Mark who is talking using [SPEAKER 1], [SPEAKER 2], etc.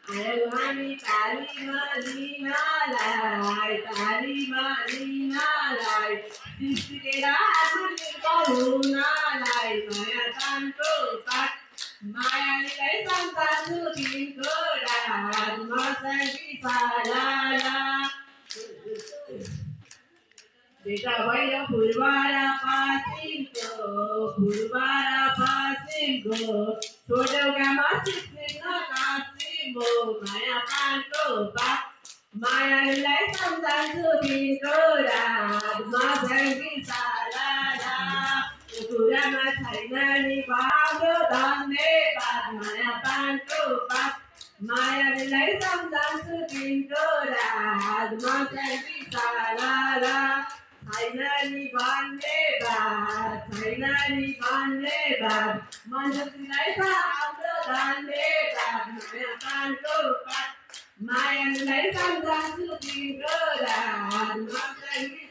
[SPEAKER 1] हामी ताली मलिनालाई सिस्किएर हुनालाई माया तानको पात मायालाई सम्झाउँछु तिम्रो रात मसँगी पालाला बेटा भयो फुलबारा पासिमको छोडेउगामा सिक्सिन कासिमो माया पानको पात मायालाई सम्झाउँछु तिम्रो रात मसँगी सालाला कुरामा छैन नि बाबो धन्यवाद माया पानको पात मायालाई सम्झाउँछु तिम्रो रात मसँगी सालाला छैन नि धन्यवाद मन्जुलाई हाम्रो धन्यवाद माया पानको पात मायालाई सम्झाउँछु तिम्रो रात मसँगी